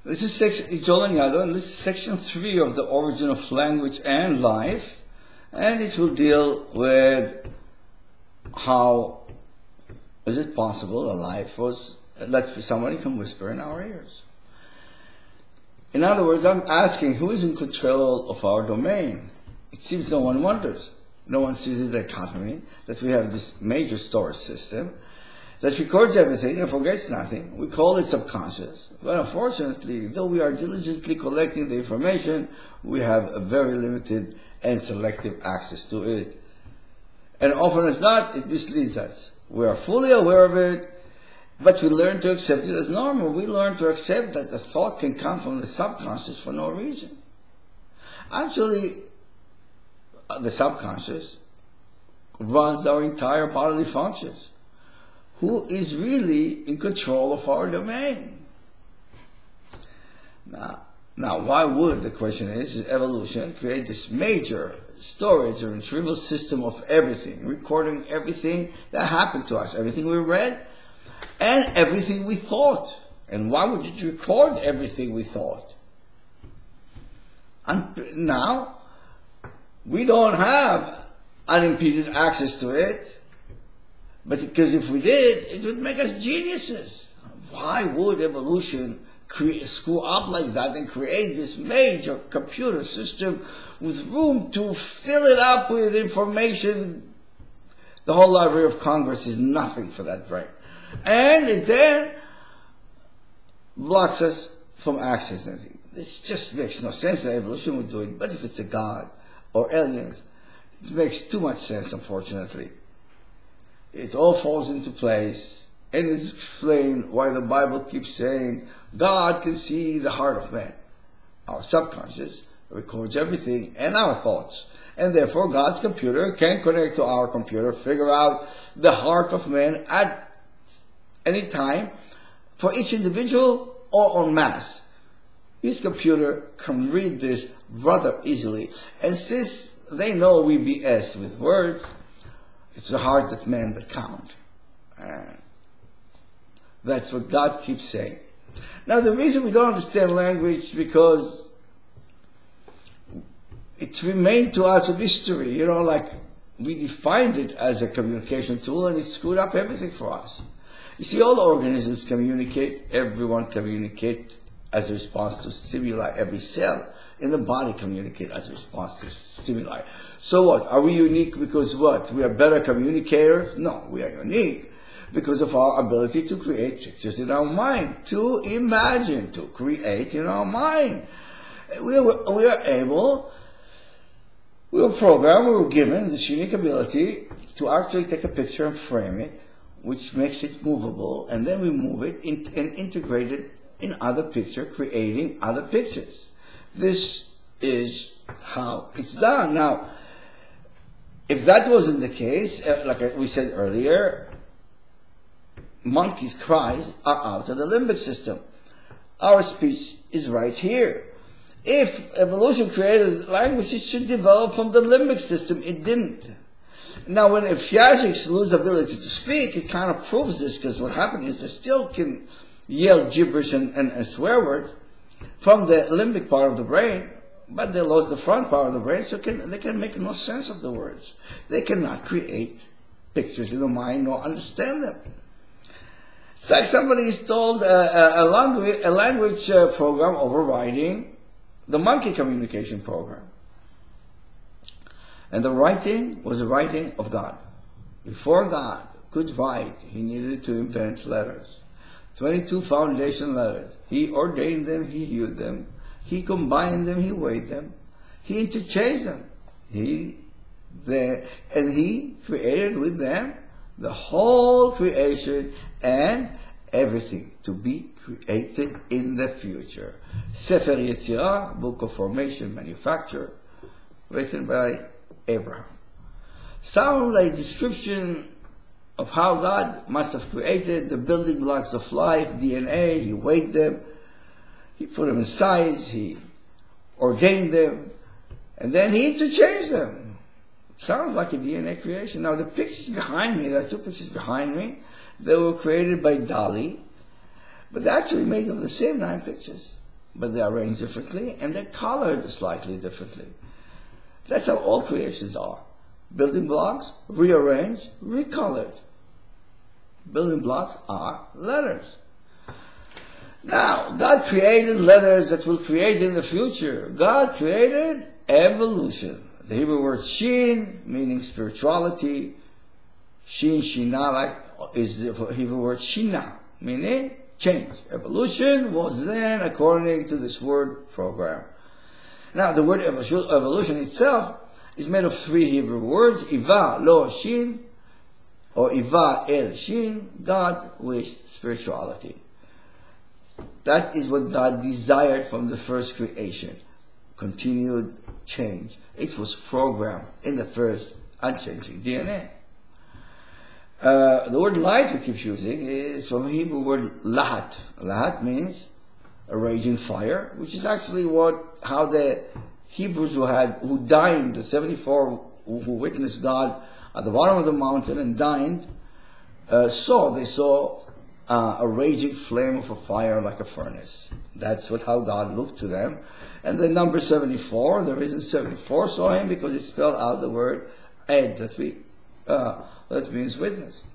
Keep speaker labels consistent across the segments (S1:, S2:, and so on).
S1: This is and this is section 3 of the origin of language and life, and it will deal with how is it possible a life was that somebody can whisper in our ears. In other words, I'm asking who is in control of our domain. It seems no one wonders. No one sees the dichotomy that we have this major storage system that records everything and forgets nothing. We call it subconscious. But unfortunately, though we are diligently collecting the information, we have a very limited and selective access to it. And often as not, it misleads us. We are fully aware of it, but we learn to accept it as normal. We learn to accept that the thought can come from the subconscious for no reason. Actually, the subconscious runs our entire bodily functions. Who is really in control of our domain? Now, why would, the question is evolution create this major storage and retrieval system of everything, recording everything that happened to us, everything we read, and everything we thought? And why would it record everything we thought? And now, we don't have unimpeded access to it, but because if we did, it would make us geniuses. Why would evolution screw up like that and create this major computer system with room to fill it up with information? The whole Library of Congress is nothing for that brain. And it then blocks us from accessing it. This just makes no sense that evolution would do it. But if it's a god or aliens, it makes too much sense, unfortunately. It all falls into place, and it's explained why the Bible keeps saying God can see the heart of man. Our subconscious records everything and our thoughts, and therefore God's computer can connect to our computer, figure out the heart of man at any time for each individual or en masse. His computer can read this rather easily, and since they know we BS with words, it's the heart that men that count. And that's what God keeps saying. Now, the reason we don't understand language is because it's remained to us a mystery. You know, like we defined it as a communication tool and it screwed up everything for us. You see, all organisms communicate. Everyone communicates as a response to stimuli. Every cell in the body communicate as a response to stimuli. So what? Are we unique because what? We are better communicators? No, we are unique because of our ability to create pictures in our mind, to imagine, to create in our mind. We are able, we were programmed, we were given this unique ability to actually take a picture and frame it, which makes it movable, and then we move it and integrate it in other picture, creating other pictures. This is how it's done. Now, if that wasn't the case, like we said earlier, monkeys' cries are out of the limbic system. Our speech is right here. If evolution created language, it should develop from the limbic system. It didn't. Now, when Piagets lose ability to speak, it kind of proves this, because what happened is they still can yell gibberish and swear words from the limbic part of the brain, but they lost the front part of the brain, so they can make no sense of the words. They cannot create pictures in the mind nor understand them. It's like somebody installed a language program overriding the monkey communication program. And the writing was the writing of God. Before God could write, he needed to invent letters. 22 foundation letters. He ordained them, he hewed them, he combined them, he weighed them, he interchanged them. And he created with them the whole creation and everything to be created in the future. Sefer Yetzirah, Book of Formation, Manufacture, written by Abraham. Sounds like description of how God must have created the building blocks of life, DNA. He weighed them, he put them in size, he ordained them, and then he interchanged them. Sounds like a DNA creation. Now the pictures behind me, there are two pictures behind me, they were created by Dali, but they're actually made of the same 9 pictures. but they're arranged differently, and they're colored slightly differently. That's how all creations are. Building blocks, rearranged, recolored. Building blocks are letters. Now, God created letters that will create in the future. God created evolution. The Hebrew word shin, meaning spirituality. Shin, shina, like, is the Hebrew word shina, meaning change. Evolution was then according to this word program. Now, the word evolution itself is made of three Hebrew words, Iva, Lo, Shin, or Iva, El, Shin. God wished spirituality. That is what God desired from the first creation. Continued change. It was programmed in the first unchanging DNA. The word light we keep using is from the Hebrew word lahat. Lahat means a raging fire, which is actually how the Hebrews who dined, the 74 who witnessed God at the bottom of the mountain and dined, saw. They saw a raging flame of a fire like a furnace. That's how God looked to them. And the number 74, the reason 74 saw him, because it spelled out the word Ed, that means witness.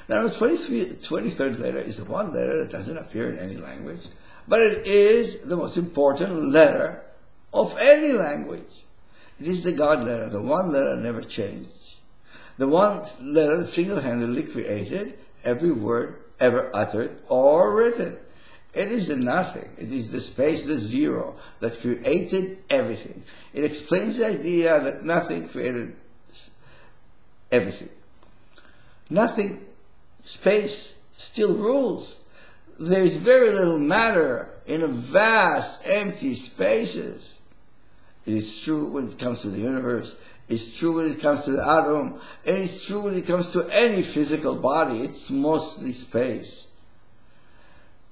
S1: Now the 23rd letter is the one letter that doesn't appear in any language, but it is the most important letter of any language. It is the God letter, the one letter never changed. The one letter single-handedly created every word ever uttered or written. It is the nothing. It is the space, the zero, that created everything. It explains the idea that nothing created everything. Nothing, space, still rules. There is very little matter in a vast, empty spaces. It is true when it comes to the universe. It's true when it comes to the atom. And it's true when it comes to any physical body. It's mostly space.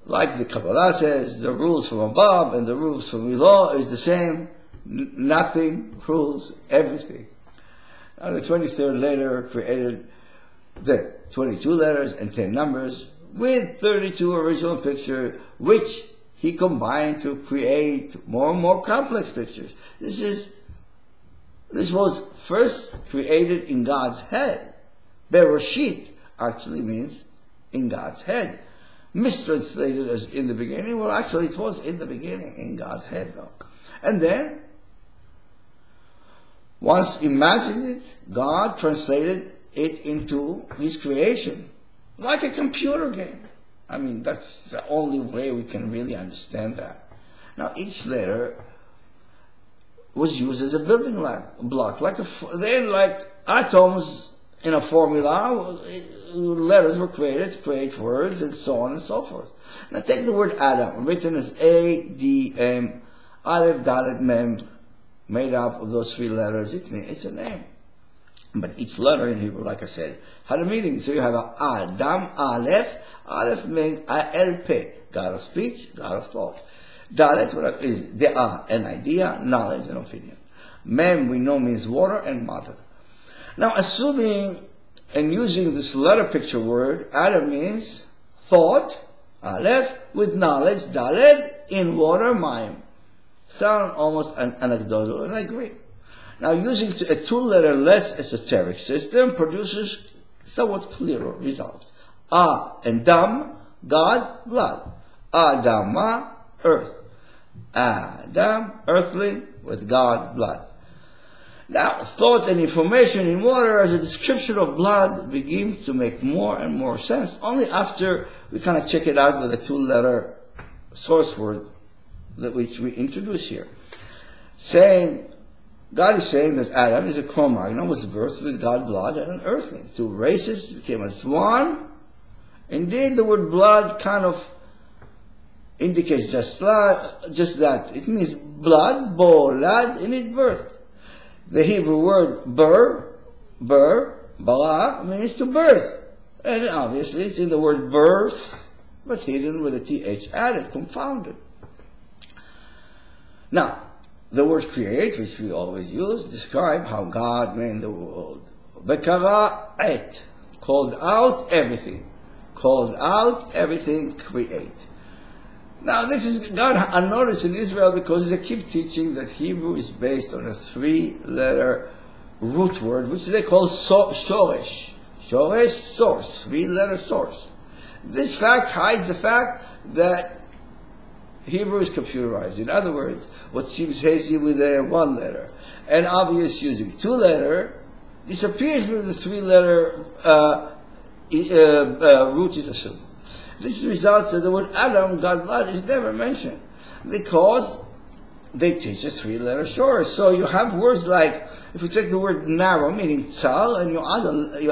S1: Like the Kabbalah says, the rules from above and the rules from below is the same. Nothing rules everything. Now the 23rd letter created the 22 letters and 10 numbers with 32 original pictures, which he combined to create more and more complex pictures. This was first created in God's head. Bereshit actually means in God's head. Mistranslated as in the beginning. Well, actually it was in the beginning, in God's head though. And then, once imagined it, God translated it into His creation. Like a computer game. I mean, that's the only way we can really understand that. Now, each letter was used as a building block. Like atoms in a formula, letters were created to create words and so on and so forth. Now take the word Adam, written as A-D-M, Aleph, Dalet, Mem, made up of those three letters. It's a name. But each letter in Hebrew, like I said, had a meaning. So you have Adam, Aleph. Aleph means A-L-P, God of speech, God of thought. Dalet is De'ah, an idea, knowledge, and opinion. Mem, we know, means water and mother. Now, assuming and using this letter picture word, Adam means thought, Aleph, with knowledge, Dalet, in water, Mayim. Sound almost anecdotal, and I agree. Now, using a two-letter less esoteric system produces somewhat clearer results. A and Dam, God, blood. Adama, earth. Adam, earthly, with God, blood. Now, thought and information in water as a description of blood begins to make more and more sense, only after we kind of check it out with a two-letter source word which we introduce here. God is saying that Adam is a Cro-Magnon, was birthed with God, blood, and an earthling. Two races became as one. Indeed, the word blood kind of indicates just that. It means blood, bolad, in its birth. The Hebrew word bara, means to birth. And obviously it's in the word birth, but hidden with a th added, confounded. Now, the word create, which we always use, describe how God made the world. Bekara et, called out everything. Called out everything, create. Now this is got unnoticed in Israel because they keep teaching that Hebrew is based on a 3-letter root word, which they call shoresh. Shoresh, source, 3-letter source. This fact hides the fact that Hebrew is computerized. In other words, what seems hazy with a 1 letter and obvious using 2-letter disappears with the 3-letter root is assumed. This results that the word Adam, God blood, is never mentioned because they teach a 3-letter short. So you have words like, if you take the word narrow, meaning tzal, and you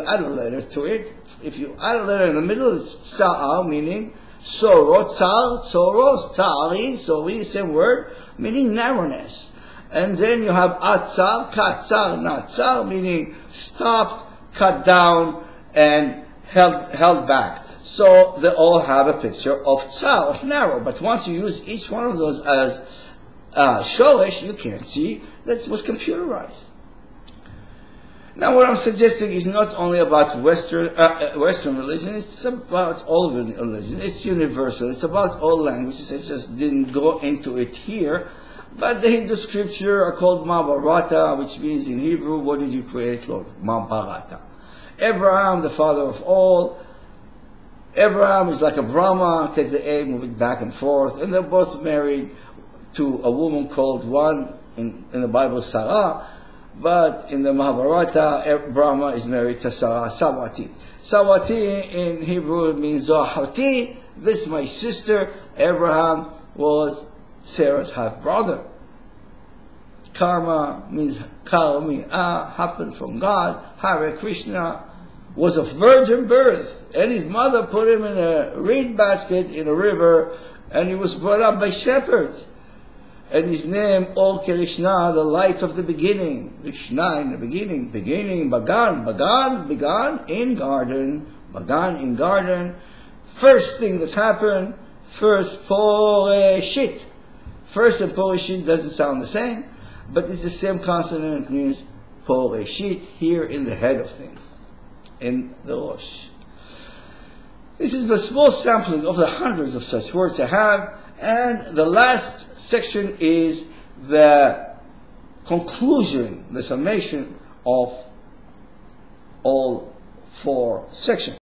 S1: add a letter to it. If you add a letter in the middle, it's tzal, meaning sorrow, tzal, sorrows, tzari, sorry, same word, meaning narrowness. And then you have atzal, katzal, natzal, meaning stopped, cut down, and held back. So they all have a picture of tzal, of narrow. But once you use each one of those as showish, you can't see that it was computerized. Now what I'm suggesting is not only about Western religion, it's about all religion. It's universal. It's about all languages. I just didn't go into it here. But the Hindu scripture are called Mahabharata, which means in Hebrew, what did you create, Lord? Mahabharata. Abraham, the father of all. Abraham is like a Brahma, take the A, move it back and forth, and they're both married to a woman called one, in the Bible, Sarah, but in the Mahabharata, Brahma is married to Sarah, Sawati. Sawati in Hebrew means Zohati, this is my sister. Abraham was Sarah's half-brother. Karma means karma, happened from God. Hare Krishna was of virgin birth, and his mother put him in a reed basket in a river, and he was brought up by shepherds. And his name, Or Krishna, the light of the beginning. Krishna in the beginning, Bagan, began in garden, Bagan in garden. First thing that happened, first Poreshit. First and Poreshit doesn't sound the same, but it's the same consonant. It means Poreshit, here in the head of things, in the Rosh. This is a small sampling of the hundreds of such words I have, and the last section is the conclusion, the summation of all 4 sections.